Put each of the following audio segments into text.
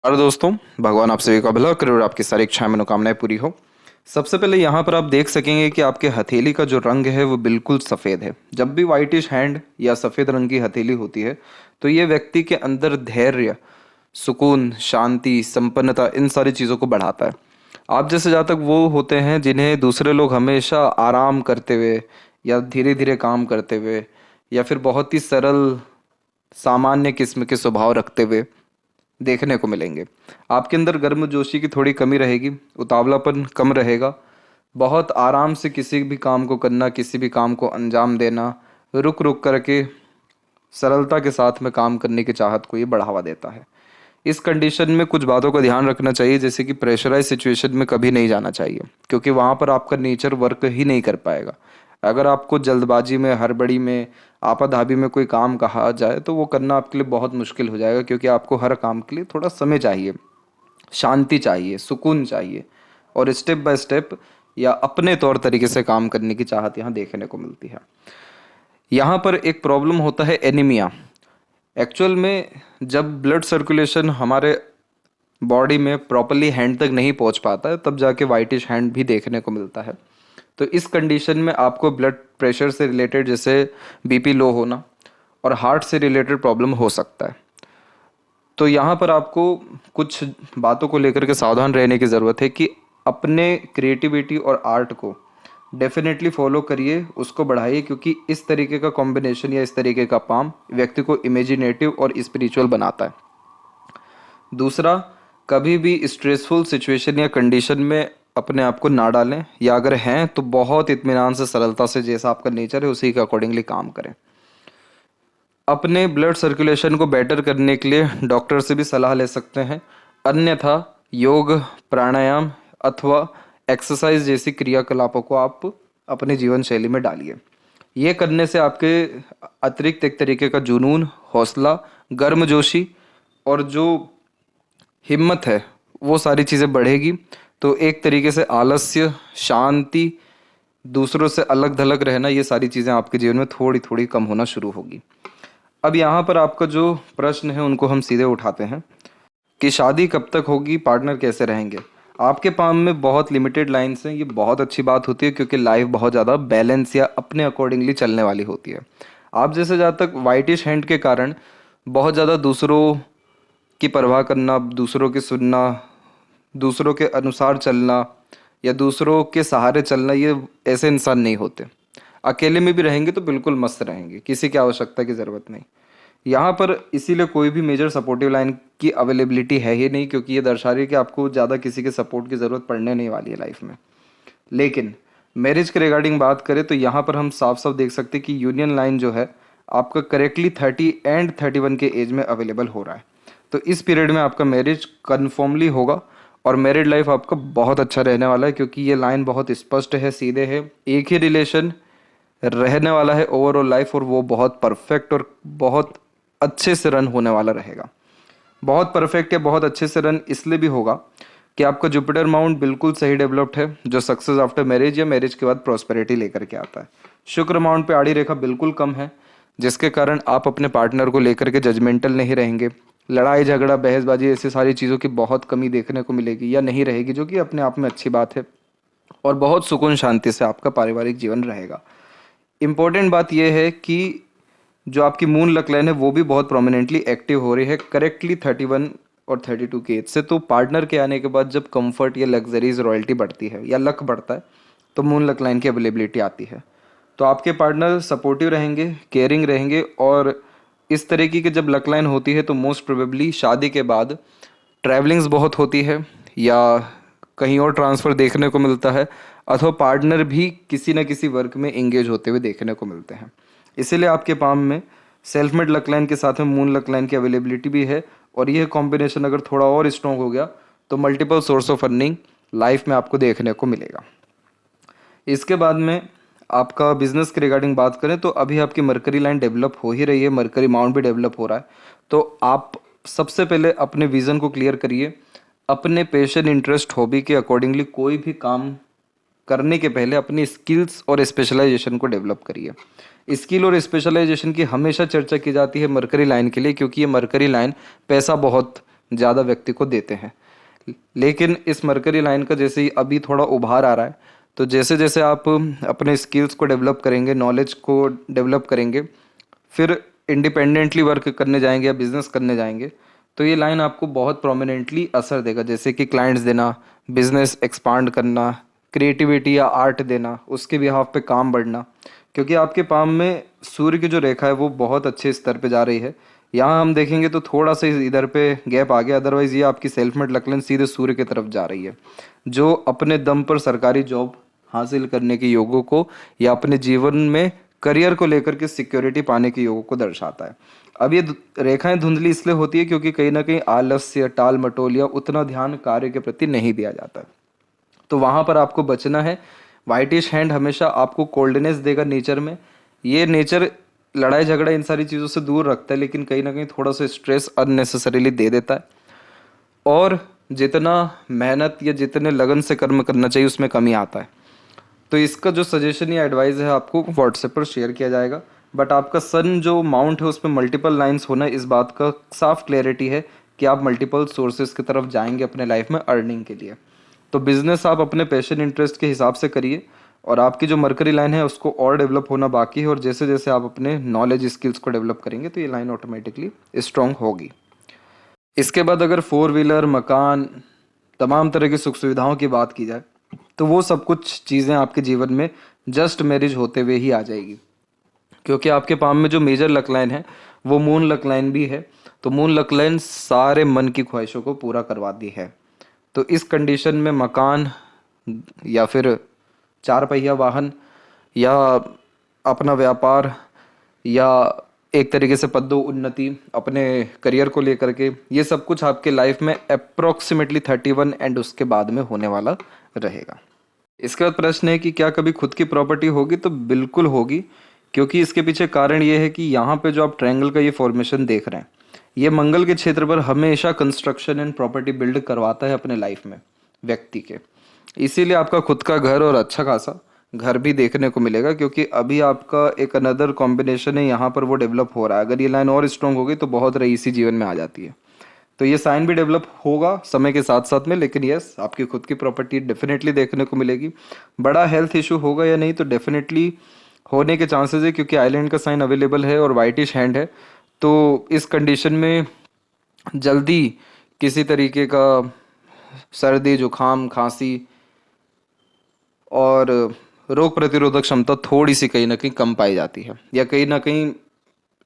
और दोस्तों, भगवान आप सभी का भला करे और आपकी सारी इच्छाएं मनोकामनाएं पूरी हो। सबसे पहले यहाँ पर आप देख सकेंगे कि आपके हथेली का जो रंग है वो बिल्कुल सफ़ेद है। जब भी वाइटिश हैंड या सफ़ेद रंग की हथेली होती है तो ये व्यक्ति के अंदर धैर्य, सुकून, शांति, संपन्नता, इन सारी चीज़ों को बढ़ाता है। आप जैसे जातक वो होते हैं जिन्हें दूसरे लोग हमेशा आराम करते हुए या धीरे धीरे काम करते हुए या फिर बहुत ही सरल सामान्य किस्म के स्वभाव रखते हुए देखने को मिलेंगे। आपके अंदर गर्मजोशी की थोड़ी कमी रहेगी, उतावलापन कम रहेगा, बहुत आराम से किसी भी काम को करना, किसी भी काम को अंजाम देना, रुक रुक करके सरलता के साथ में काम करने की चाहत को ये बढ़ावा देता है। इस कंडीशन में कुछ बातों का ध्यान रखना चाहिए, जैसे कि प्रेशराइज सिचुएशन में कभी नहीं जाना चाहिए, क्योंकि वहाँ पर आपका नेचर वर्क ही नहीं कर पाएगा। अगर आपको जल्दबाजी में, हड़बड़ी में, आपाधापी में कोई काम कहा जाए तो वो करना आपके लिए बहुत मुश्किल हो जाएगा, क्योंकि आपको हर काम के लिए थोड़ा समय चाहिए, शांति चाहिए, सुकून चाहिए और स्टेप बाय स्टेप या अपने तौर तरीके से काम करने की चाहत यहाँ देखने को मिलती है। यहाँ पर एक प्रॉब्लम होता है एनीमिया। एक्चुअल में जब ब्लड सर्कुलेशन हमारे बॉडी में प्रॉपरली हैंड तक नहीं पहुंच पाता है तब जाके वाइटिश हैंड भी देखने को मिलता है। तो इस कंडीशन में आपको ब्लड प्रेशर से रिलेटेड, जैसे बीपी लो होना और हार्ट से रिलेटेड प्रॉब्लम हो सकता है। तो यहाँ पर आपको कुछ बातों को लेकर के सावधान रहने की ज़रूरत है कि अपने क्रिएटिविटी और आर्ट को डेफिनेटली फॉलो करिए, उसको बढ़ाइए, क्योंकि इस तरीके का कॉम्बिनेशन या इस तरीके का काम व्यक्ति को इमेजिनेटिव और स्पिरिचुअल बनाता है। दूसरा, कभी भी स्ट्रेसफुल सिचुएशन या कंडीशन में अपने आप को ना डालें, या अगर हैं तो बहुत इत्मीनान से, सरलता से, जैसा आपका नेचर है उसी के अकॉर्डिंगली काम करें। अपने ब्लड सर्कुलेशन को बेटर करने के लिए डॉक्टर से भी सलाह ले सकते हैं, अन्यथा योग, प्राणायाम अथवा एक्सरसाइज जैसी क्रियाकलापों को आप अपने जीवन शैली में डालिए। ये करने से आपके अतिरिक्त एक तरीके का जुनून, हौसला, गर्मजोशी और जो हिम्मत है वो सारी चीज़ें बढ़ेगी। तो एक तरीके से आलस्य, शांति, दूसरों से अलग थलग रहना, ये सारी चीज़ें आपके जीवन में थोड़ी थोड़ी कम होना शुरू होगी। अब यहाँ पर आपका जो प्रश्न है उनको हम सीधे उठाते हैं कि शादी कब तक होगी, पार्टनर कैसे रहेंगे। आपके पाम में बहुत लिमिटेड लाइन्स हैं, ये बहुत अच्छी बात होती है, क्योंकि लाइफ बहुत ज़्यादा बैलेंस या अपने अकॉर्डिंगली चलने वाली होती है। आप जैसे जहाँ तक वाइटिश हैंड के कारण बहुत ज़्यादा दूसरों की परवाह करना, दूसरों की सुनना, दूसरों के अनुसार चलना या दूसरों के सहारे चलना, ये ऐसे इंसान नहीं होते। अकेले में भी रहेंगे तो बिल्कुल मस्त रहेंगे, किसी की आवश्यकता की ज़रूरत नहीं। यहाँ पर इसीलिए कोई भी मेजर सपोर्टिव लाइन की अवेलेबिलिटी है ही नहीं, क्योंकि ये दर्शा रही है कि आपको ज़्यादा किसी के सपोर्ट की ज़रूरत पड़ने नहीं वाली है लाइफ में। लेकिन मैरिज के रिगार्डिंग बात करें तो यहाँ पर हम साफ साफ देख सकते हैं कि यूनियन लाइन जो है आपका करेक्टली 30 एंड 31 के एज में अवेलेबल हो रहा है। तो इस पीरियड में आपका मैरिज कन्फर्मली होगा और मैरिड लाइफ आपका बहुत अच्छा रहने वाला है, क्योंकि ये लाइन बहुत स्पष्ट है, सीधे है। एक ही रिलेशन रहने वाला है ओवरऑल लाइफ, और वो बहुत परफेक्ट और बहुत अच्छे से रन होने वाला रहेगा। बहुत परफेक्ट या बहुत अच्छे से रन इसलिए भी होगा कि आपका जुपिटर माउंट बिल्कुल सही डेवलप्ड है, जो सक्सेस आफ्टर मैरिज या मैरिज के बाद प्रॉस्पेरिटी लेकर के आता है। शुक्र माउंट पे आड़ी रेखा बिल्कुल कम है, जिसके कारण आप अपने पार्टनर को लेकर के जजमेंटल नहीं रहेंगे। लड़ाई झगड़ा, बहसबाजी, ऐसी सारी चीज़ों की बहुत कमी देखने को मिलेगी या नहीं रहेगी, जो कि अपने आप में अच्छी बात है। और बहुत सुकून शांति से आपका पारिवारिक जीवन रहेगा। इम्पोर्टेंट बात यह है कि जो आपकी मून लक लाइन है वो भी बहुत प्रोमिनेंटली एक्टिव हो रही है करेक्टली 31 और 32 के एज से। तो पार्टनर के आने के बाद जब कंफर्ट या लग्जरीज, रॉयल्टी बढ़ती है या लक बढ़ता है तो मून लक लाइन की अवेलेबिलिटी आती है। तो आपके पार्टनर सपोर्टिव रहेंगे, केयरिंग रहेंगे, और इस तरीके की जब लक लाइन होती है तो मोस्ट प्रोबेबली शादी के बाद ट्रैवलिंग्स बहुत होती है या कहीं और ट्रांसफ़र देखने को मिलता है, अथवा पार्टनर भी किसी न किसी वर्क में एंगेज होते हुए देखने को मिलते हैं। इसीलिए आपके पाम में सेल्फ मेड लक लाइन के साथ में मून लक लाइन की अवेलेबिलिटी भी है, और यह कॉम्बिनेशन अगर थोड़ा और स्ट्रॉन्ग हो गया तो multiple source of earning life में आपको देखने को मिलेगा। इसके बाद में आपका बिजनेस के रिगार्डिंग बात करें तो अभी आपकी मरकरी लाइन डेवलप हो ही रही है, मरकरी माउंट भी डेवलप हो रहा है। तो आप सबसे पहले अपने विज़न को क्लियर करिए, अपने पैशन, इंटरेस्ट, हॉबी के अकॉर्डिंगली कोई भी काम करने के पहले अपनी स्किल्स और स्पेशलाइजेशन को डेवलप करिए। स्किल और स्पेशलाइजेशन की हमेशा चर्चा की जाती है मरकरी लाइन के लिए, क्योंकि ये मरकरी लाइन पैसा बहुत ज़्यादा व्यक्ति को देते हैं। लेकिन इस मरकरी लाइन का जैसे ही अभी थोड़ा उभार आ रहा है, तो जैसे जैसे आप अपने स्किल्स को डेवलप करेंगे, नॉलेज को डेवलप करेंगे, फिर इंडिपेंडेंटली वर्क करने जाएंगे या बिजनेस करने जाएंगे, तो ये लाइन आपको बहुत प्रोमिनेंटली असर देगा। जैसे कि क्लाइंट्स देना, बिजनेस एक्सपांड करना, क्रिएटिविटी या आर्ट देना, उसके बिहाफ पे काम बढ़ना। क्योंकि आपके पाम में सूर्य की जो रेखा है वो बहुत अच्छे स्तर पे जा रही है। यहाँ हम देखेंगे तो थोड़ा सा इधर पे गैप आ गया, अदरवाइज ये आपकी सेल्फ मेड लकलन सीधे सूर्य की तरफ जा रही है, जो अपने दम पर सरकारी जॉब हासिल करने के योगों को या अपने जीवन में करियर को लेकर के सिक्योरिटी पाने के योगों को दर्शाता है। अब ये रेखाएं धुंधली इसलिए होती है क्योंकि कहीं ना कहीं आलस्य, टाल मटोल या उतना ध्यान कार्य के प्रति नहीं दिया जाता है, तो वहां पर आपको बचना है। वाइटिश हैंड हमेशा आपको कोल्डनेस देगा नेचर में। ये नेचर लड़ाई झगड़ा इन सारी चीज़ों से दूर रखता है, लेकिन कहीं ना कहीं थोड़ा सा स्ट्रेस अननेसेसरीली दे देता है, और जितना मेहनत या जितने लगन से कर्म करना चाहिए उसमें कमी आता है। तो इसका जो सजेशन या एडवाइस है आपको व्हाट्सएप पर शेयर किया जाएगा। बट आपका सन जो माउंट है उसमें मल्टीपल लाइंस होना, इस बात का साफ क्लैरिटी है कि आप मल्टीपल सोर्सेज की तरफ जाएंगे अपने लाइफ में अर्निंग के लिए। तो बिजनेस आप अपने पैशन इंटरेस्ट के हिसाब से करिए, और आपकी जो मरकरी लाइन है उसको और डेवलप होना बाकी है, और जैसे जैसे आप अपने नॉलेज स्किल्स को डेवलप करेंगे तो ये लाइन ऑटोमेटिकली स्ट्रांग होगी। इसके बाद अगर फोर व्हीलर, मकान, तमाम तरह की सुख सुविधाओं की बात की जाए, तो वो सब कुछ चीज़ें आपके जीवन में जस्ट मैरिज होते हुए ही आ जाएगी। क्योंकि आपके पाम में जो मेजर लक लाइन है वो मून लक लाइन भी है, तो मून लक लाइन सारे मन की ख्वाहिशों को पूरा करवाती है। तो इस कंडीशन में मकान या फिर चार पहिया वाहन या अपना व्यापार या एक तरीके से पदोन्नति अपने करियर को लेकर के, ये सब कुछ आपके लाइफ में अप्रोक्सीमेटली 31 एंड उसके बाद में होने वाला रहेगा। इसके बाद प्रश्न है कि क्या कभी खुद की प्रॉपर्टी होगी? तो बिल्कुल होगी, क्योंकि इसके पीछे कारण ये है कि यहाँ पे जो आप ट्रायंगल का ये फॉर्मेशन देख रहे हैं, ये मंगल के क्षेत्र पर हमेशा कंस्ट्रक्शन एंड प्रॉपर्टी बिल्ड करवाता है अपने लाइफ में व्यक्ति के। इसीलिए आपका खुद का घर और अच्छा खासा घर भी देखने को मिलेगा, क्योंकि अभी आपका एक अनदर कॉम्बिनेशन है यहाँ पर वो डेवलप हो रहा है। अगर ये लाइन और स्ट्रॉन्ग होगी तो बहुत रईसी जीवन में आ जाती है। तो ये साइन भी डेवलप होगा समय के साथ साथ में, लेकिन यस, आपकी खुद की प्रॉपर्टी डेफिनेटली देखने को मिलेगी। बड़ा हेल्थ इशू होगा या नहीं, तो डेफिनेटली होने के चांसेस है, क्योंकि आइलैंड का साइन अवेलेबल है और वाइटिश हैंड है। तो इस कंडीशन में जल्दी किसी तरीके का सर्दी, जुकाम, खांसी और रोग प्रतिरोधक क्षमता थोड़ी सी कहीं ना कहीं कम पाई जाती है, या कहीं ना कहीं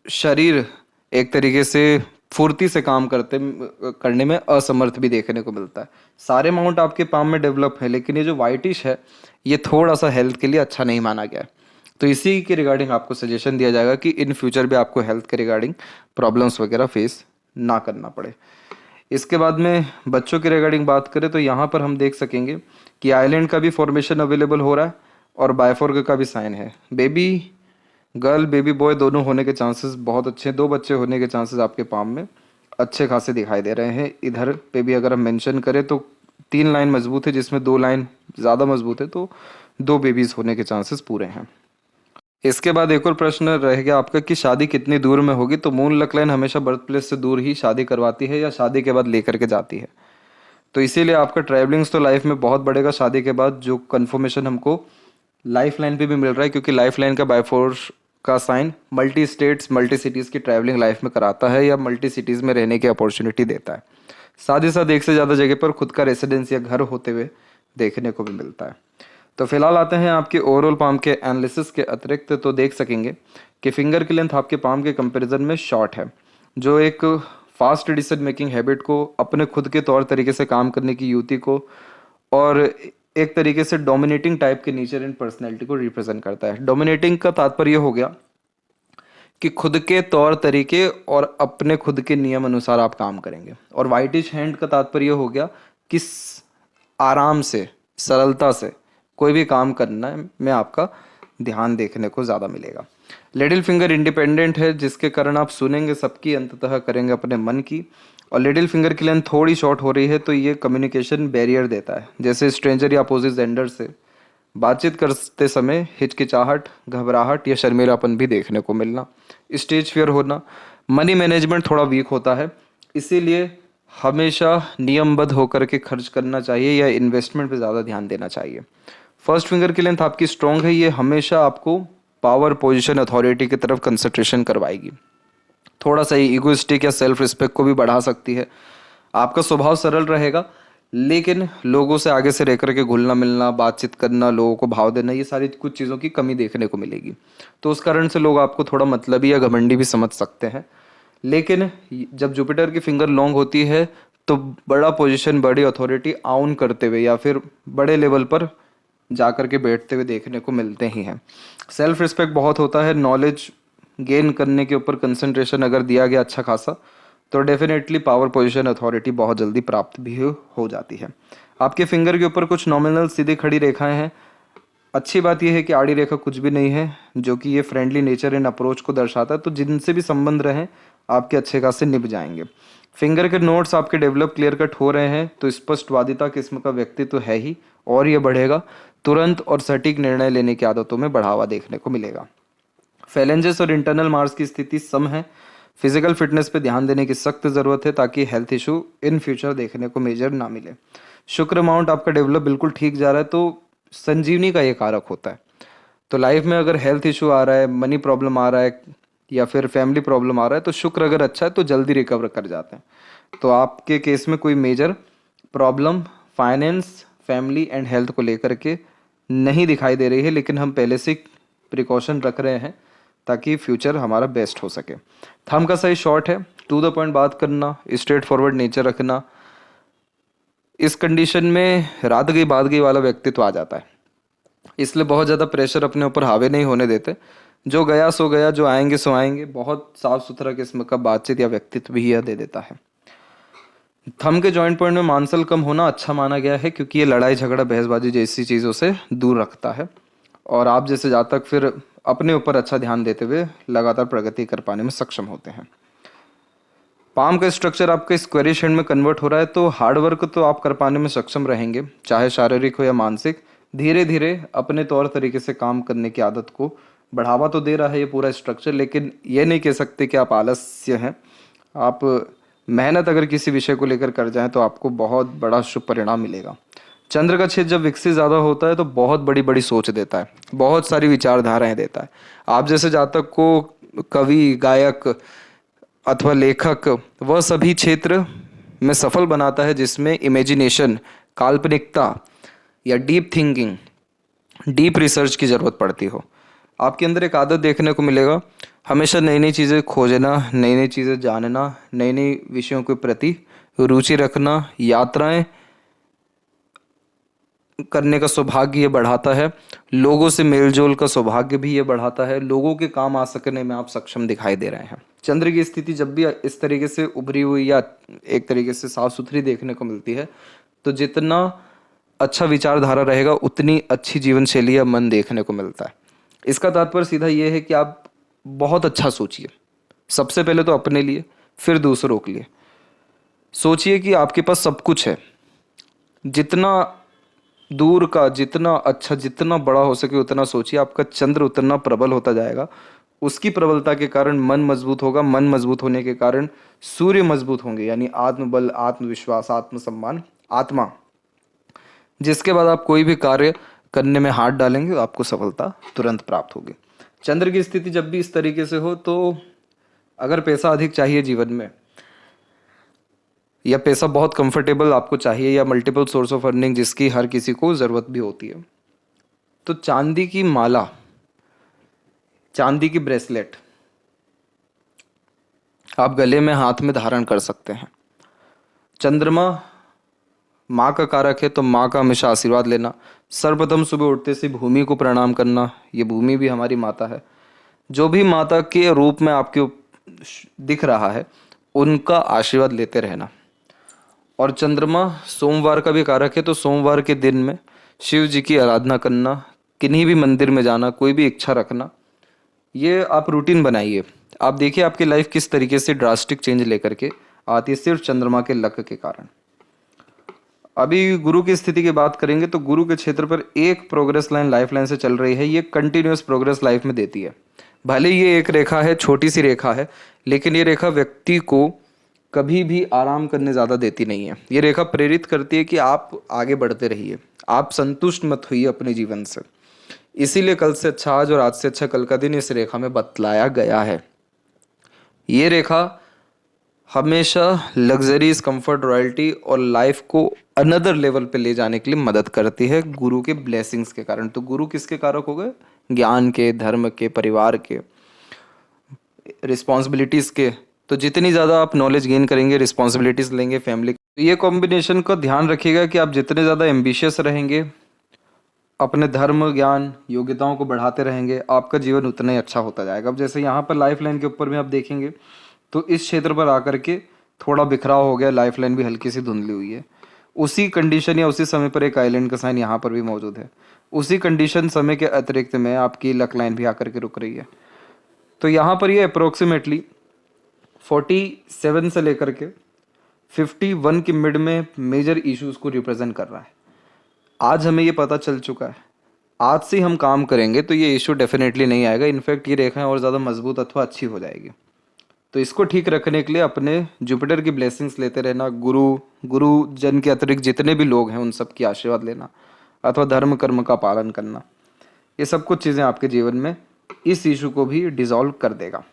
शरीर एक तरीके से फुर्ती से काम करने में असमर्थ भी देखने को मिलता है। सारे माउंट आपके पाम में डेवलप है, लेकिन ये जो वाइटिश है ये थोड़ा सा हेल्थ के लिए अच्छा नहीं माना गया है। तो इसी के रिगार्डिंग आपको सजेशन दिया जाएगा कि इन फ्यूचर भी आपको हेल्थ के रिगार्डिंग प्रॉब्लम्स वगैरह फेस ना करना पड़े। इसके बाद में बच्चों के रिगार्डिंग बात करें तो यहाँ पर हम देख सकेंगे कि आइलैंड का भी फॉर्मेशन अवेलेबल हो रहा है और बायफॉर्क का भी साइन है। बेबी गर्ल, बेबी बॉय दोनों होने के चांसेस बहुत अच्छे हैं। 2 बच्चे होने के चांसेस आपके पाम में अच्छे खासे दिखाई दे रहे हैं। इधर पे भी अगर हम मेंशन करें तो 3 लाइन मजबूत है, जिसमें 2 लाइन ज़्यादा मजबूत है, तो 2 बेबीज होने के चांसेस पूरे हैं। इसके बाद एक और प्रश्न रह गया आपका कि शादी कितनी दूर में होगी? तो मून लक लाइन हमेशा बर्थ प्लेस से दूर ही शादी करवाती है या शादी के बाद लेकर के जाती है। तो इसीलिए आपका ट्रैवलिंग्स तो लाइफ में बहुत बढ़ेगा शादी के बाद, जो कन्फर्मेशन हमको लाइफ लाइन पे भी मिल रहा है, क्योंकि लाइफ लाइन का बायफोर्स का sign multi states, multi cities की ट्रैवलिंग लाइफ में कराता है या मल्टी सिटीज़ में रहने की अपॉर्चुनिटी देता है। साथ ही साथ एक से ज़्यादा जगह पर खुद का रेसिडेंस या घर होते हुए देखने को भी मिलता है। तो फिलहाल आते हैं आपके ओवरऑल पाम के एनालिसिस के अतिरिक्त, तो देख सकेंगे कि फिंगर की लेंथ आपके पाम के कंपैरिजन में शॉर्ट है, जो एक फास्ट डिसीजन मेकिंग हैबिट को, अपने खुद के तौर तरीके से काम करने की युक्ति को और एक तरीके से डोमिनेटिंग टाइप के नेचर एंड पर्सनैलिटी को रिप्रेजेंट करता है। डोमिनेटिंग का तात्पर्य हो गया कि खुद के तौर तरीके और अपने खुद के नियम अनुसार आप काम करेंगे, और वाइटिश हैंड का तात्पर्य हो गया कि आराम से, सरलता से कोई भी काम करना में आपका ध्यान देखने को ज़्यादा मिलेगा। लिटिल फिंगर इंडिपेंडेंट है, जिसके कारण आप सुनेंगे सबकी, अंततः करेंगे अपने मन की। और लिटिल फिंगर की लेंथ थोड़ी शॉर्ट हो रही है, तो ये कम्युनिकेशन बैरियर देता है, जैसे स्ट्रेंजर या अपोजिट जेंडर से बातचीत करते समय हिचकिचाहट, घबराहट या शर्मीलापन भी देखने को मिलना, स्टेज फियर होना। मनी मैनेजमेंट थोड़ा वीक होता है, इसीलिए हमेशा नियमबद्ध होकर के खर्च करना चाहिए या इन्वेस्टमेंट पे ज़्यादा ध्यान देना चाहिए। फर्स्ट फिंगर की लेंथ आपकी स्ट्रॉन्ग है, ये हमेशा आपको पावर, पोजीशन, अथॉरिटी की तरफ कंसंट्रेशन करवाएगी। थोड़ा सा ईगोइस्टिक या सेल्फ रिस्पेक्ट को भी बढ़ा सकती है। आपका स्वभाव सरल रहेगा, लेकिन लोगों से आगे से रह करके घुलना मिलना, बातचीत करना, लोगों को भाव देना, ये सारी कुछ चीज़ों की कमी देखने को मिलेगी। तो उस कारण से लोग आपको थोड़ा मतलबी या घमंडी भी समझ सकते हैं। लेकिन जब जुपिटर की फिंगर लॉन्ग होती है तो बड़ा पोजीशन, बड़ी अथॉरिटी आउन करते हुए या फिर बड़े लेवल पर जा कर के बैठते हुए देखने को मिलते ही हैं। सेल्फ रिस्पेक्ट बहुत होता है। नॉलेज गेन करने के ऊपर कंसंट्रेशन अगर दिया गया अच्छा खासा, तो डेफिनेटली पावर, पोजीशन, अथॉरिटी बहुत जल्दी प्राप्त भी हो जाती है। आपके फिंगर के ऊपर कुछ नॉमिनल सीधी खड़ी रेखाएं हैं। अच्छी बात यह है कि आड़ी रेखा कुछ भी नहीं है, जो कि ये फ्रेंडली नेचर एंड अप्रोच को दर्शाता है। तो जिनसे भी संबंध रहें आपके अच्छे खासे निभ जाएंगे। फिंगर के नोट्स आपके डेवलप, क्लियर कट हो रहे हैं, तो स्पष्टवादिता किस्म का व्यक्तित्व तो है ही, और ये बढ़ेगा। तुरंत और सटीक निर्णय लेने की आदतों में बढ़ावा देखने को मिलेगा। फैलेंजेस और इंटरनल मार्स की स्थिति सम है। फिजिकल फिटनेस पे ध्यान देने की सख्त ज़रूरत है, ताकि हेल्थ इशू इन फ्यूचर देखने को मेजर ना मिले। शुक्र अमाउंट आपका डेवलप बिल्कुल ठीक जा रहा है, तो संजीवनी का ये कारक होता है। तो लाइफ में अगर हेल्थ इशू आ रहा है, मनी प्रॉब्लम आ रहा है या फिर फैमिली प्रॉब्लम आ रहा है, तो शुक्र अगर अच्छा है तो जल्दी रिकवर कर जाते हैं। तो आपके केस में कोई major problem finance, family and health को लेकर के नहीं दिखाई दे रही है, लेकिन हम पहले से प्रिकॉशन रख रहे हैं ताकि फ्यूचर हमारा बेस्ट हो सके। थंब का साइज शॉर्ट है, टू द पॉइंट बात करना, स्ट्रेट फॉरवर्ड नेचर रखना। इस कंडीशन में रात गई बात गई वाला व्यक्तित्व आ जाता है, इसलिए बहुत ज़्यादा प्रेशर अपने ऊपर हावी नहीं होने देते। जो गया सो गया, जो आएंगे सो आएंगे। बहुत साफ सुथरा किस्म का बातचीत या व्यक्तित्व भी यह दे देता है। थंब के जॉइंट पॉइंट में मांसल कम होना अच्छा माना गया है, क्योंकि ये लड़ाई झगड़ा, बहसबाजी जैसी चीज़ों से दूर रखता है। और आप जैसे जातक फिर अपने ऊपर अच्छा ध्यान देते हुए लगातार प्रगति कर पाने में सक्षम होते हैं। पाम का स्ट्रक्चर आपके स्क्वेरिश हैंड में कन्वर्ट हो रहा है, तो हार्डवर्क तो आप कर पाने में सक्षम रहेंगे, चाहे शारीरिक हो या मानसिक। धीरे धीरे अपने तौर तरीके से काम करने की आदत को बढ़ावा तो दे रहा है ये पूरा स्ट्रक्चर, लेकिन ये नहीं कह सकते कि आप आलस्य हैं। आप मेहनत अगर किसी विषय को लेकर कर जाएं तो आपको बहुत बड़ा शुभ परिणाम मिलेगा। चंद्र का छेद जब विकसित ज़्यादा होता है तो बहुत बड़ी बड़ी सोच देता है, बहुत सारी विचारधाराएं देता है। आप जैसे जातक को कवि, गायक अथवा लेखक, वह सभी क्षेत्र में सफल बनाता है जिसमें इमेजिनेशन, काल्पनिकता या डीप थिंकिंग, डीप रिसर्च की ज़रूरत पड़ती हो। आपके अंदर एक आदत देखने को मिलेगा, हमेशा नई नई चीज़ें खोजना, नई नई चीज़ें जानना, नई नई विषयों के प्रति रुचि रखना, यात्राएं करने का सौभाग्य ये बढ़ाता है। लोगों से मेलजोल का सौभाग्य भी ये बढ़ाता है। लोगों के काम आ सकने में आप सक्षम दिखाई दे रहे हैं। चंद्र की स्थिति जब भी इस तरीके से उभरी हुई या एक तरीके से साफ सुथरी देखने को मिलती है, तो जितना अच्छा विचारधारा रहेगा उतनी अच्छी जीवन शैली या मन देखने को मिलता है। इसका तात्पर्य सीधा ये है कि आप बहुत अच्छा सोचिए। सबसे पहले तो अपने लिए, फिर दूसरों के लिए। सोचिए कि आपके पास सब कुछ है। जितना दूर का, जितना अच्छा, जितना बड़ा हो सके उतना सोचिए। आपका चंद्र उतना प्रबल होता जाएगा। उसकी प्रबलता के कारण मन मजबूत होगा। मन मजबूत होने के कारण सूर्य मजबूत होंगे, यानी आत्मबल, आत्मविश्वास, आत्मसम्मान, आत्मा। जिसके बाद आप कोई भी कार्य करने में हाथ डालेंगे तो आपको सफलता तुरंत प्राप्त होगी। चंद्र की स्थिति जब भी इस तरीके से हो, तो अगर पैसा अधिक चाहिए जीवन में, या पैसा बहुत कंफर्टेबल आपको चाहिए, या मल्टीपल सोर्स ऑफ अर्निंग जिसकी हर किसी को ज़रूरत भी होती है, तो चांदी की माला, चांदी की ब्रेसलेट आप गले में, हाथ में धारण कर सकते हैं। चंद्रमा माँ का कारक है, तो माँ का हमेशा आशीर्वाद लेना। सर्वप्रथम सुबह उठते से भूमि को प्रणाम करना। ये भूमि भी हमारी माता है। जो भी माता के रूप में आपके दिख रहा है, उनका आशीर्वाद लेते रहना। और चंद्रमा सोमवार का भी कारक है, तो सोमवार के दिन में शिव जी की आराधना करना, किन्हीं भी मंदिर में जाना, कोई भी इच्छा रखना, ये आप रूटीन बनाइए। आप देखिए आपकी लाइफ किस तरीके से ड्रास्टिक चेंज लेकर के आती है, सिर्फ चंद्रमा के लक के कारण। अभी गुरु की स्थिति की बात करेंगे, तो गुरु के क्षेत्र पर एक प्रोग्रेस लाइन लाइफ लाइन से चल रही है। ये कंटिन्यूस प्रोग्रेस लाइफ में देती है। भले ये एक रेखा है, छोटी सी रेखा है, लेकिन ये रेखा व्यक्ति को कभी भी आराम करने ज़्यादा देती नहीं है। ये रेखा प्रेरित करती है कि आप आगे बढ़ते रहिए, आप संतुष्ट मत होइए अपने जीवन से। इसीलिए कल से अच्छा आज और आज से अच्छा कल का दिन इस रेखा में बतलाया गया है। ये रेखा हमेशा लग्जरीज, कंफर्ट, रॉयल्टी और लाइफ को अनदर लेवल पे ले जाने के लिए मदद करती है गुरु के ब्लेसिंग्स के कारण। तो गुरु किसके कारक हो गए? ज्ञान के, धर्म के, परिवार के, रिस्पॉन्सिबिलिटीज़ के। तो जितनी ज़्यादा आप नॉलेज गेन करेंगे, रिस्पॉन्सिबिलिटीज़ लेंगे फैमिली, तो ये कॉम्बिनेशन का ध्यान रखिएगा कि आप जितने ज़्यादा एम्बिशियस रहेंगे, अपने धर्म, ज्ञान, योग्यताओं को बढ़ाते रहेंगे, आपका जीवन उतना ही अच्छा होता जाएगा। अब जैसे यहाँ पर लाइफ लाइन के ऊपर में आप देखेंगे तो इस क्षेत्र पर आकर के थोड़ा बिखराव हो गया, लाइफ लाइन भी हल्की सी धुंधली हुई है। उसी कंडीशन या उसी समय पर एक आइलैंड का साइन यहाँ पर भी मौजूद है। उसी कंडीशन समय के अतिरिक्त में आपकी लक लाइन भी आकर के रुक रही है। तो यहाँ पर ये अप्रोक्सीमेटली 47 से लेकर के 51 के मिड में मेजर इश्यूज को रिप्रेजेंट कर रहा है। आज हमें ये पता चल चुका है, आज से हम काम करेंगे तो ये इशू डेफिनेटली नहीं आएगा। इनफैक्ट ये रेखाएं और ज़्यादा मजबूत अथवा अच्छी हो जाएगी। तो इसको ठीक रखने के लिए अपने जुपिटर की ब्लेसिंग्स लेते रहना, गुरु जन के अतिरिक्त जितने भी लोग हैं उन सब की आशीर्वाद लेना, अथवा धर्म कर्म का पालन करना, ये सब कुछ चीज़ें आपके जीवन में इस इशू को भी डिसॉल्व कर देगा।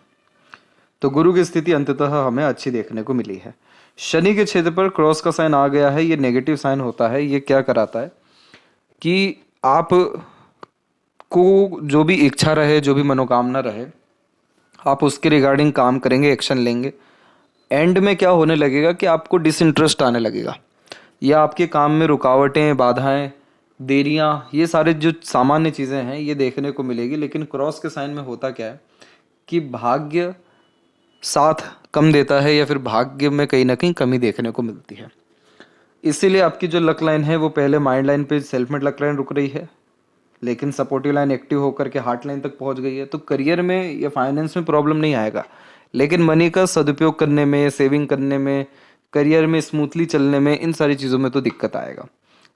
तो गुरु की स्थिति अंततः हमें अच्छी देखने को मिली है। शनि के क्षेत्र पर क्रॉस का साइन आ गया है। ये नेगेटिव साइन होता है। ये क्या कराता है कि आप को जो भी इच्छा रहे, जो भी मनोकामना रहे, आप उसके रिगार्डिंग काम करेंगे, एक्शन लेंगे। एंड में क्या होने लगेगा कि आपको डिसइंटरेस्ट आने लगेगा, या आपके काम में रुकावटें, बाधाएं, देरियां, ये सारे जो सामान्य चीज़ें हैं ये देखने को मिलेगी। लेकिन क्रॉस के साइन में होता क्या है कि भाग्य साथ कम देता है, या फिर भाग्य में कहीं ना कहीं कमी देखने को मिलती है। इसीलिए आपकी जो लक लाइन है वो पहले माइंड लाइन पे सेल्फ मेड लक लाइन रुक रही है, लेकिन सपोर्टिव लाइन एक्टिव होकर के हार्ट लाइन तक पहुंच गई है। तो करियर में या फाइनेंस में प्रॉब्लम नहीं आएगा, लेकिन मनी का सदुपयोग करने में, सेविंग करने में, करियर में स्मूथली चलने में, इन सारी चीज़ों में तो दिक्कत आएगा।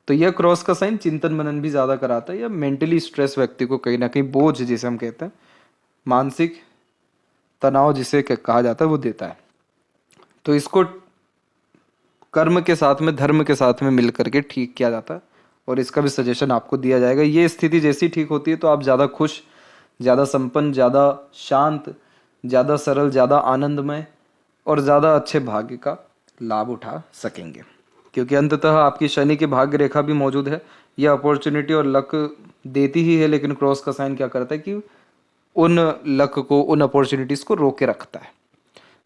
तो यह क्रॉस का साइन चिंतन मनन भी ज़्यादा कराता है, या मेंटली स्ट्रेस व्यक्ति को कहीं ना कहीं बोझ जिसे हम कहते हैं, मानसिक तनाव जिसे कहा जाता है, वो देता है। तो इसको कर्म के साथ में, धर्म के साथ में मिल करके ठीक किया जाता है, और इसका भी सजेशन आपको दिया जाएगा। ये स्थिति जैसी ठीक होती है तो आप ज़्यादा खुश, ज़्यादा संपन्न, ज़्यादा शांत, ज़्यादा सरल, ज़्यादा आनंदमय और ज़्यादा अच्छे भाग्य का लाभ उठा सकेंगे। क्योंकि अंततः आपकी शनि की भाग्य रेखा भी मौजूद है। यह अपॉर्चुनिटी और लक देती ही है, लेकिन क्रॉस का साइन क्या करता है कि उन लक को, उन अपॉर्चुनिटीज़ को रोके रखता है,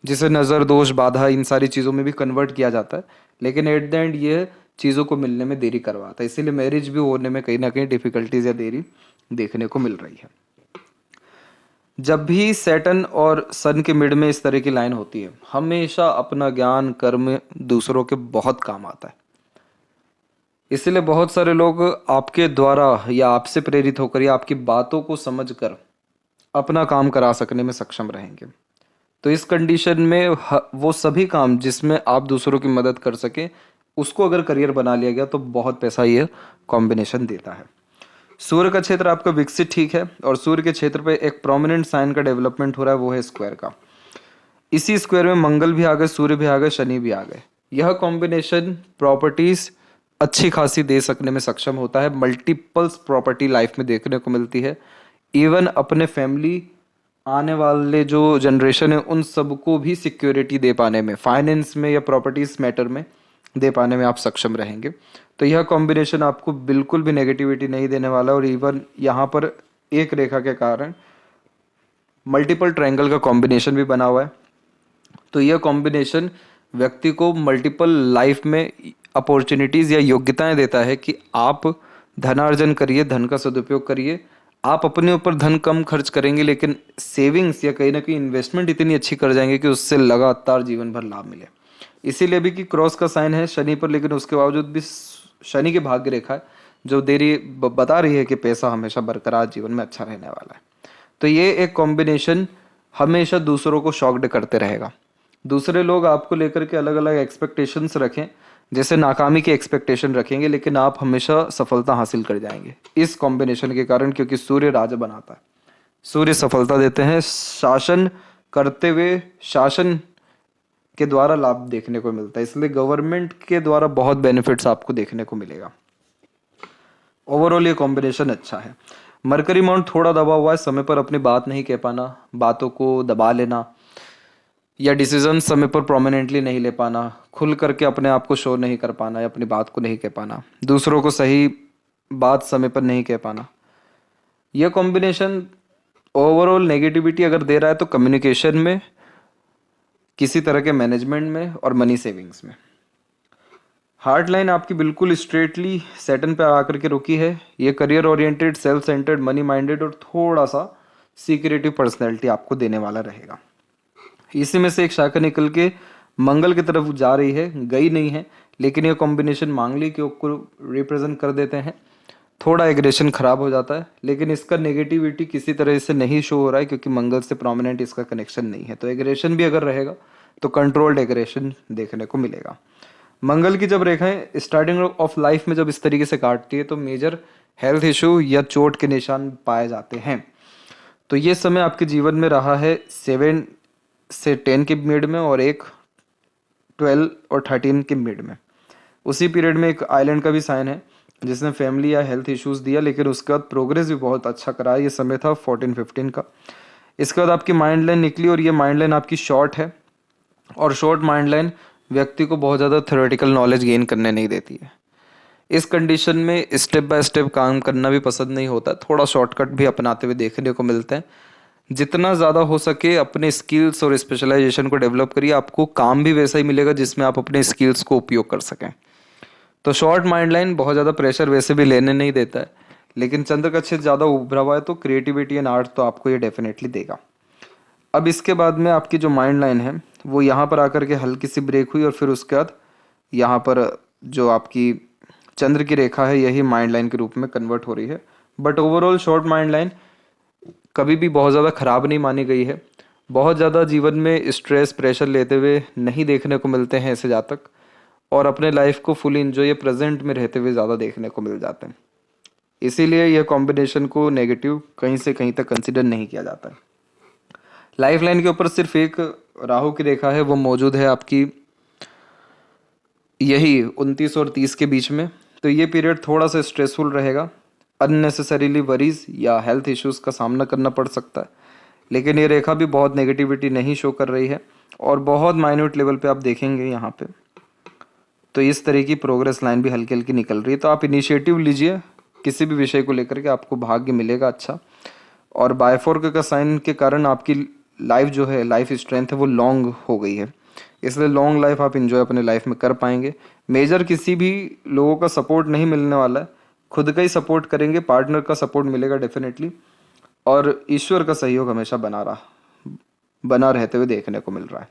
जिसे नज़र, दोष, बाधा, इन सारी चीज़ों में भी कन्वर्ट किया जाता है। लेकिन एट द एंड ये चीज़ों को मिलने में देरी करवाता है। इसीलिए मैरिज भी होने में कहीं ना कहीं डिफिकल्टीज या देरी देखने को मिल रही है। जब भी सैटर्न और सन के मिड में इस तरह की लाइन होती है, हमेशा अपना ज्ञान, कर्म दूसरों के बहुत काम आता है। इसलिए बहुत सारे लोग आपके द्वारा या आपसे प्रेरित होकर या आपकी बातों को समझकर अपना काम करा सकने में सक्षम रहेंगे। तो इस कंडीशन में वो सभी काम जिसमें आप दूसरों की मदद कर सके, उसको अगर करियर बना लिया गया तो बहुत पैसा ये कॉम्बिनेशन देता है। सूर्य का क्षेत्र आपका विकसित ठीक है, और सूर्य के क्षेत्र पे एक प्रोमिनेंट साइन का डेवलपमेंट हो रहा है, वो है स्क्वायर का। इसी स्क्वायर में मंगल भी आ गए, सूर्य भी आ गए, शनि भी आ गए। यह कॉम्बिनेशन प्रॉपर्टीज अच्छी खासी दे सकने में सक्षम होता है। मल्टीपल्स प्रॉपर्टी लाइफ में देखने को मिलती है। इवन अपने फैमिली, आने वाले जो जनरेशन है, उन सबको भी सिक्योरिटी दे पाने में, फाइनेंस में या प्रॉपर्टीज मैटर में दे पाने में आप सक्षम रहेंगे। तो यह कॉम्बिनेशन आपको बिल्कुल भी नेगेटिविटी नहीं देने वाला। और इवन यहाँ पर एक रेखा के कारण मल्टीपल ट्रायंगल का कॉम्बिनेशन भी बना हुआ है। तो यह कॉम्बिनेशन व्यक्ति को मल्टीपल लाइफ में अपॉर्चुनिटीज़ या योग्यताएं देता है कि आप धनार्जन करिए, धन का सदुपयोग करिए। आप अपने ऊपर धन कम खर्च करेंगे, लेकिन सेविंग्स या कहीं ना कहीं इन्वेस्टमेंट इतनी अच्छी कर जाएंगे कि उससे लगातार जीवन भर लाभ मिले। इसीलिए भी कि क्रॉस का साइन है शनि पर, लेकिन उसके बावजूद भी शनि की भाग्य रेखा है जो देरी बता रही है कि पैसा हमेशा बरकरार जीवन में अच्छा रहने वाला है। तो ये एक कॉम्बिनेशन हमेशा दूसरों को शॉक्ड करते रहेगा। दूसरे लोग आपको लेकर के अलग अलग एक्सपेक्टेशंस रखें, जैसे नाकामी की एक्सपेक्टेशन रखेंगे, लेकिन आप हमेशा सफलता हासिल कर जाएंगे इस कॉम्बिनेशन के कारण, क्योंकि सूर्य राजा बनाता है। सूर्य सफलता देते हैं। शासन करते हुए, शासन के द्वारा लाभ देखने को मिलता है, इसलिए गवर्नमेंट के द्वारा बहुत बेनिफिट्स आपको देखने को मिलेगा। ओवरऑल ये कॉम्बिनेशन अच्छा है। मरकरी माउंट थोड़ा दबा हुआ है, समय पर अपनी बात नहीं कह पाना, बातों को दबा लेना या डिसीजन समय पर प्रोमिनेंटली नहीं ले पाना, खुल करके अपने आप को शो नहीं कर पाना या अपनी बात को नहीं कह पाना, दूसरों को सही बात समय पर नहीं कह पाना। यह कॉम्बिनेशन ओवरऑल नेगेटिविटी अगर दे रहा है तो कम्युनिकेशन में, किसी तरह के मैनेजमेंट में और मनी सेविंग्स में। हार्ट लाइन आपकी बिल्कुल स्ट्रेटली सेटन पे आकर के रुकी है। ये career oriented, self centred, money minded और थोड़ा सा सीक्रेटिव पर्सनैलिटी आपको देने वाला रहेगा। इसी में से एक शाखा निकल के मंगल की तरफ जा रही है, गई नहीं है, लेकिन ये कॉम्बिनेशन मांगलिक के योग को रिप्रेजेंट कर देते हैं। थोड़ा एग्रेशन खराब हो जाता है, लेकिन इसका नेगेटिविटी किसी तरह से नहीं शो हो रहा है क्योंकि मंगल से प्रोमिनेंट इसका कनेक्शन नहीं है। तो एग्रेशन भी अगर रहेगा तो कंट्रोल्ड एग्रेशन देखने को मिलेगा। मंगल की जब रेखाएं स्टार्टिंग ऑफ लाइफ में जब इस तरीके से काटती है तो मेजर हेल्थ इशू या चोट के निशान पाए जाते हैं। तो ये समय आपके जीवन में रहा है 7 से 10 के मिड में और एक 12 और 13 के मिड में। उसी पीरियड में एक आइलैंड का भी साइन है जिसने फैमिली या हेल्थ इश्यूज दिया, लेकिन उसके बाद प्रोग्रेस भी बहुत अच्छा करा। ये समय था 14-15 का। इसके बाद आपकी माइंड लाइन निकली और ये माइंड लाइन आपकी शॉर्ट है, और शॉर्ट माइंड लाइन व्यक्ति को बहुत ज़्यादा थ्योरेटिकल नॉलेज गेन करने नहीं देती है। इस कंडीशन में स्टेप बाय स्टेप काम करना भी पसंद नहीं होता, थोड़ा शॉर्टकट भी अपनाते हुए देखने को मिलते हैं। जितना ज़्यादा हो सके अपने स्किल्स और स्पेशलाइजेशन को डेवलप करिए, आपको काम भी वैसा ही मिलेगा जिसमें आप अपने स्किल्स को उपयोग कर सकें। तो शॉर्ट माइंड लाइन बहुत ज़्यादा प्रेशर वैसे भी लेने नहीं देता है, लेकिन चंद्र का क्षेत्र ज़्यादा उभरा हुआ है तो क्रिएटिविटी एंड आर्ट तो आपको ये डेफिनेटली देगा। अब इसके बाद में आपकी जो माइंड लाइन है वो यहाँ पर आकर के हल्की सी ब्रेक हुई और फिर उसके बाद यहाँ पर जो आपकी चंद्र की रेखा है यही माइंड लाइन के रूप में कन्वर्ट हो रही है। But overall short mind line कभी भी बहुत ज़्यादा ख़राब नहीं मानी गई है। बहुत ज़्यादा जीवन में स्ट्रेस प्रेशर लेते हुए नहीं देखने को मिलते हैं ऐसे जातक, और अपने लाइफ को फुली इंजॉय प्रेजेंट में रहते हुए ज़्यादा देखने को मिल जाते हैं। इसीलिए यह कॉम्बिनेशन को नेगेटिव कहीं से कहीं तक कंसिडर नहीं किया जाता है। लाइफ लाइन के ऊपर सिर्फ एक राहु की रेखा है, वो मौजूद है आपकी यही 29 और 30 के बीच में। तो ये पीरियड थोड़ा सा स्ट्रेसफुल रहेगा, अननेसेसरीली वरीज या हेल्थ इश्यूज का सामना करना पड़ सकता है, लेकिन ये रेखा भी बहुत नेगेटिविटी नहीं शो कर रही है और बहुत माइन्यूट लेवल पे आप देखेंगे यहाँ पे तो इस तरह की प्रोग्रेस लाइन भी हल्की हल्की निकल रही है। तो आप इनिशिएटिव लीजिए किसी भी विषय को लेकर के, आपको भाग्य मिलेगा अच्छा। और बायफोर्क का साइन के कारण आपकी लाइफ जो है, लाइफ स्ट्रेंथ है वो लॉन्ग हो गई है, इसलिए लॉन्ग लाइफ आप इंजॉय अपने लाइफ में कर पाएंगे। मेजर किसी भी लोगों का सपोर्ट नहीं मिलने वाला है, खुद का ही सपोर्ट करेंगे, पार्टनर का सपोर्ट मिलेगा डेफिनेटली, और ईश्वर का सहयोग हमेशा बना रहते हुए देखने को मिल रहा है।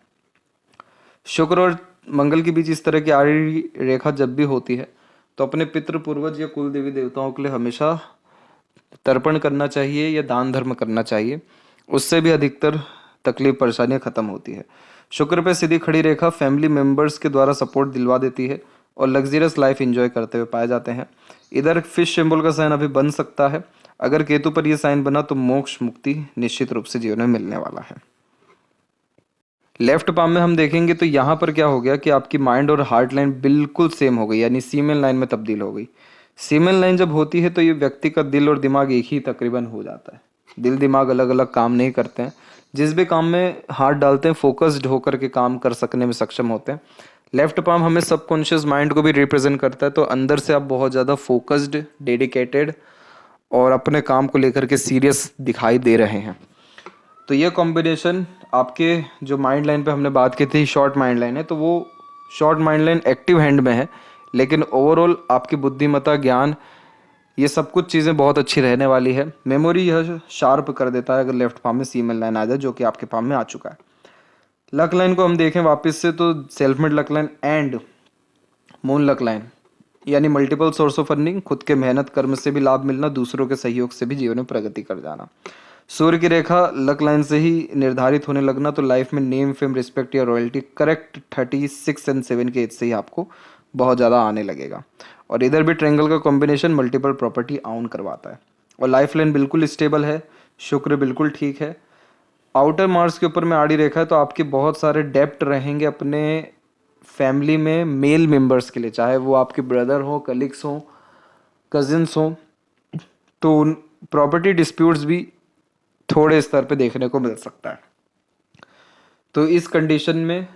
शुक्र और मंगल के बीच इस तरह की आड़ी रेखा जब भी होती है तो अपने पितृ पूर्वज या कुल देवी देवताओं के लिए हमेशा तर्पण करना चाहिए या दान धर्म करना चाहिए, उससे भी अधिकतर तकलीफ परेशानियां खत्म होती है। शुक्र पे सीधी खड़ी रेखा फैमिली मेंबर्स के द्वारा सपोर्ट दिलवा देती है और लग्जरियस लाइफ एंजॉय करते हुए पाए जाते हैं। इधर फिश सिंबल का साइन अभी बन सकता है, अगर केतु पर यह साइन बना तो मोक्ष मुक्ति निश्चित रूप से जीवन में मिलने वाला है। लेफ्ट पाम में हम देखेंगे तो यहाँ पर क्या हो गया कि आपकी माइंड और हार्ट लाइन बिल्कुल सेम हो गई, यानी सीमेन लाइन में तब्दील हो गई। सीमेन लाइन जब होती है तो ये व्यक्ति का दिल और दिमाग एक ही तकरीबन हो जाता है। दिल दिमाग अलग अलग काम नहीं करते हैं, जिस भी काम में हाथ डालते हैं फोकस्ड होकर के काम कर सकने में सक्षम होते हैं। लेफ्ट पाम हमें सबकॉन्शियस माइंड को भी रिप्रेजेंट करता है, तो अंदर से आप बहुत ज़्यादा फोकस्ड, डेडिकेटेड और अपने काम को लेकर के सीरियस दिखाई दे रहे हैं। तो ये कॉम्बिनेशन आपके जो माइंड लाइन पे हमने बात की थी शॉर्ट माइंड लाइन है, तो वो short mind line active hand में है, लेकिन ओवरऑल आपकी बुद्धिमत्ता, ज्ञान, ये सब कुछ चीज़ें बहुत अच्छी रहने वाली है। मेमोरी यह शार्प कर देता है अगर लेफ्ट पाम में सीमेन लाइन आ जाए, जो कि आपके पाम में आ चुका है। लक लाइन को हम देखें वापस से तो self made luck line and moon luck line, यानी मल्टीपल सोर्स ऑफ अर्निंग, खुद के मेहनत कर्म से भी लाभ मिलना, दूसरों के सहयोग से भी जीवन में प्रगति कर जाना। सूर्य की रेखा लक लाइन से ही निर्धारित होने लगना, तो लाइफ में नेम, फेम, रिस्पेक्ट या रॉयल्टी करेक्ट 36 और 7 के एज से ही आपको बहुत ज़्यादा आने लगेगा। और इधर भी ट्रायंगल का कॉम्बिनेशन मल्टीपल प्रॉपर्टी आउन करवाता है। और लाइफ लाइन बिल्कुल स्टेबल है, शुक्र बिल्कुल ठीक है, आउटर मार्स के ऊपर में आड़ी रेखा है तो आपके बहुत सारे डेप्ट रहेंगे अपने फैमिली में मेल मेंबर्स के लिए, चाहे वो आपके ब्रदर हो, कलीग्स हो, कजिन्स हो, तो उन प्रॉपर्टी डिस्प्यूट्स भी थोड़े स्तर पे देखने को मिल सकता है। तो इस कंडीशन में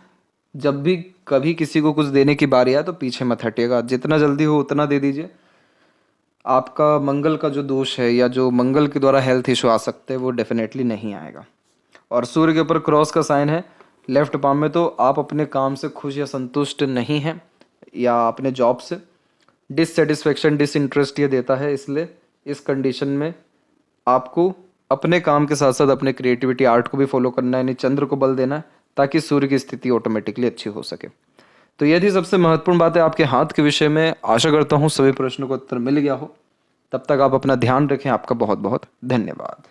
जब भी कभी किसी को कुछ देने की बारी आए तो पीछे मत हटिएगा, जितना जल्दी हो उतना दे दीजिए। आपका मंगल का जो दोष है या जो मंगल के द्वारा हेल्थ इशू आ सकते हैं वो डेफिनेटली नहीं आएगा। और सूर्य के ऊपर क्रॉस का साइन है लेफ्ट पाम में, तो आप अपने काम से खुश या संतुष्ट नहीं हैं या अपने जॉब से डिससेटिस्फेक्शन, डिसइंटरेस्ट ये देता है। इसलिए इस कंडीशन में आपको अपने काम के साथ साथ अपने क्रिएटिविटी आर्ट को भी फॉलो करना है, यानी चंद्र को बल देना है ताकि सूर्य की स्थिति ऑटोमेटिकली अच्छी हो सके। तो यह थी सबसे महत्वपूर्ण बात है आपके हाथ के विषय में। आशा करता हूँ सभी प्रश्नों का उत्तर मिल गया हो। तब तक आप अपना ध्यान रखें। आपका बहुत बहुत धन्यवाद।